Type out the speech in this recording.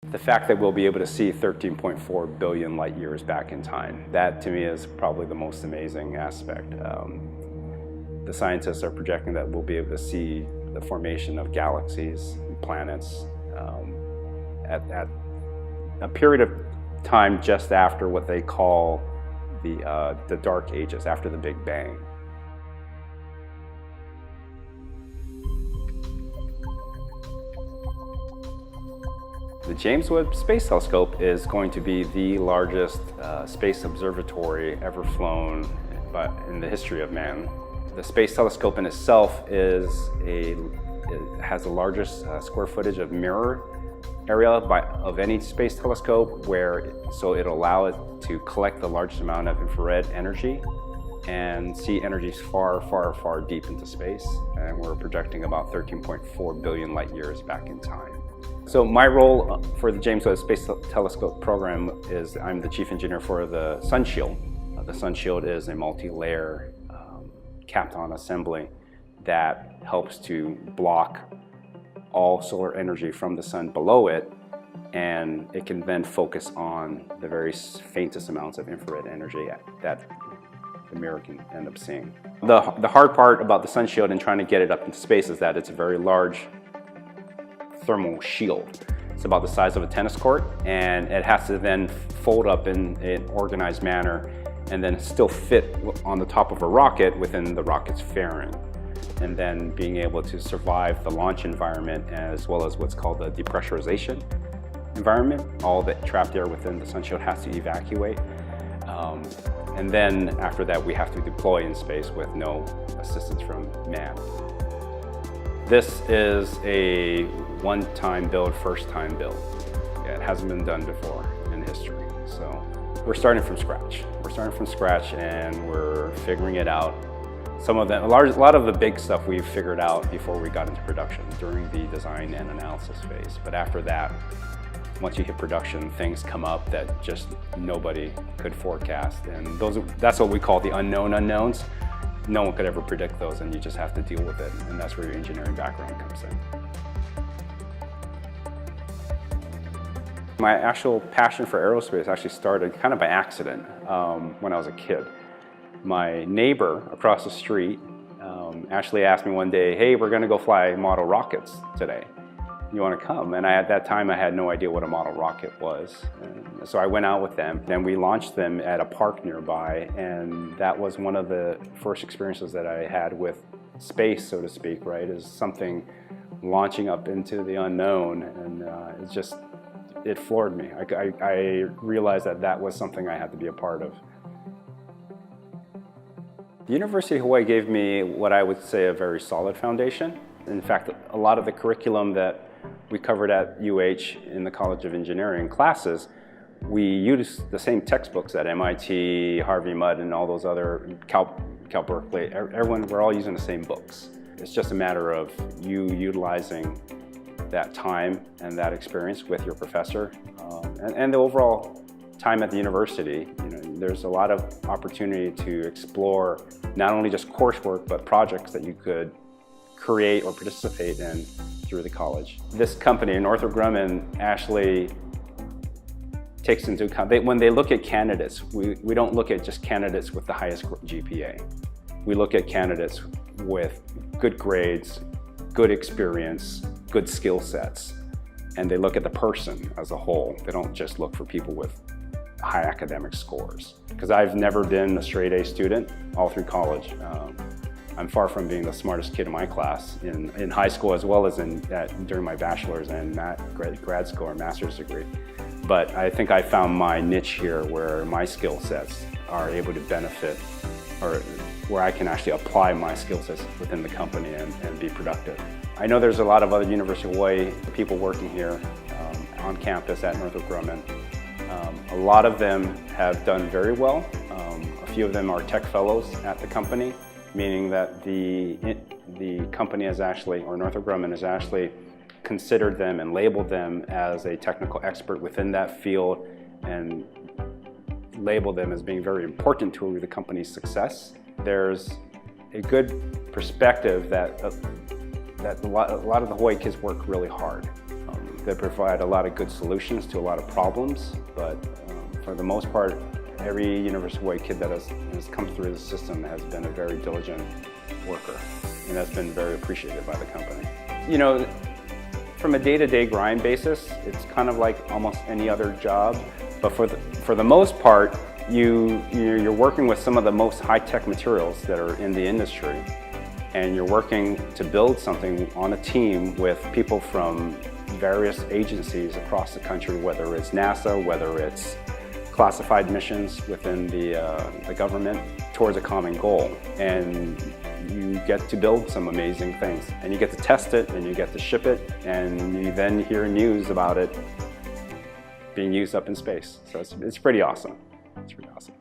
The fact that we'll be able to see 13.4 billion light years back in time, that to me is probably the most amazing aspect. The scientists are projecting that we'll be able to see the formation of galaxies and planets at a period of time just after what they call the Dark Ages, after the Big Bang. The James Webb Space Telescope is going to be the largest space observatory ever flown in the history of man. The Space Telescope in itself has the largest square footage of mirror area of any space telescope, so it'll allow it to collect the largest amount of infrared energy and see energies far, far, far deep into space. And we're projecting about 13.4 billion light years back in time. So my role for the James Webb Space Telescope program is I'm the chief engineer for the Sun Shield. The Sun Shield is a multi-layer capped-on assembly that helps to block all solar energy from the sun below it, and it can then focus on the very faintest amounts of infrared energy that the mirror can end up seeing. The hard part about the Sun Shield and trying to get it up into space is that it's a very large thermal shield. It's about the size of a tennis court, and it has to then fold up in an organized manner and then still fit on the top of a rocket within the rocket's fairing. And then being able to survive the launch environment as well as what's called the depressurization environment. All that trapped air within the Sun Shield has to evacuate. And then after that, we have to deploy in space with no assistance from man. This is a one-time build, first-time build. Yeah, it hasn't been done before in history. So we're starting from scratch. We're starting from scratch and we're figuring it out. Some of them, a lot of the big stuff we've figured out before we got into production during the design and analysis phase. But after that, once you hit production, things come up that just nobody could forecast. And that's what we call the unknown unknowns. No one could ever predict those, and you just have to deal with it. And that's where your engineering background comes in. My actual passion for aerospace actually started kind of by accident when I was a kid. My neighbor across the street actually asked me one day, hey, we're gonna go fly model rockets today. You wanna come? And at that time, I had no idea what a model rocket was. And so I went out with them, and we launched them at a park nearby, and that was one of the first experiences that I had with space, so to speak, right? Is something launching up into the unknown, and it floored me. I realized that was something I had to be a part of. The University of Hawaii gave me what I would say a very solid foundation. In fact, a lot of the curriculum that we covered at UH in the College of Engineering classes, we used the same textbooks at MIT, Harvey Mudd, and all those other, Cal Berkeley. Everyone, we're all using the same books. It's just a matter of you utilizing that time and that experience with your professor and the overall time at the university. There's a lot of opportunity to explore not only just coursework, but projects that you could create or participate in through the college. This company, Northrop Grumman, actually takes into account, when they look at candidates, we don't look at just candidates with the highest GPA. We look at candidates with good grades, good experience, good skill sets, and they look at the person as a whole. They don't just look for people with high academic scores. Because I've never been a straight A student all through college. I'm far from being the smartest kid in my class in high school as well as during my bachelor's and grad school or master's degree. But I think I found my niche here where my skill sets are able to benefit, or where I can actually apply my skill sets within the company and be productive. I know there's a lot of other University of Hawaii people working here on campus at Northrop Grumman. A lot of them have done very well. A few of them are tech fellows at the company, meaning that the company has actually, or Northrop Grumman has actually considered them and labeled them as a technical expert within that field and labeled them as being very important to the company's success. There's a good perspective that a lot of the Hawaii kids work really hard. They provide a lot of good solutions to a lot of problems, but for the most part, every University of Hawaii kid that has come through the system has been a very diligent worker, and that's been very appreciated by the company. You know, from a day-to-day grind basis, it's kind of like almost any other job, but for the most part, you're working with some of the most high-tech materials that are in the industry, and you're working to build something on a team with people from various agencies across the country, whether it's NASA, whether it's classified missions within the government towards a common goal. And you get to build some amazing things, and you get to test it, and you get to ship it, and you then hear news about it being used up in space. So it's pretty awesome. It's pretty awesome.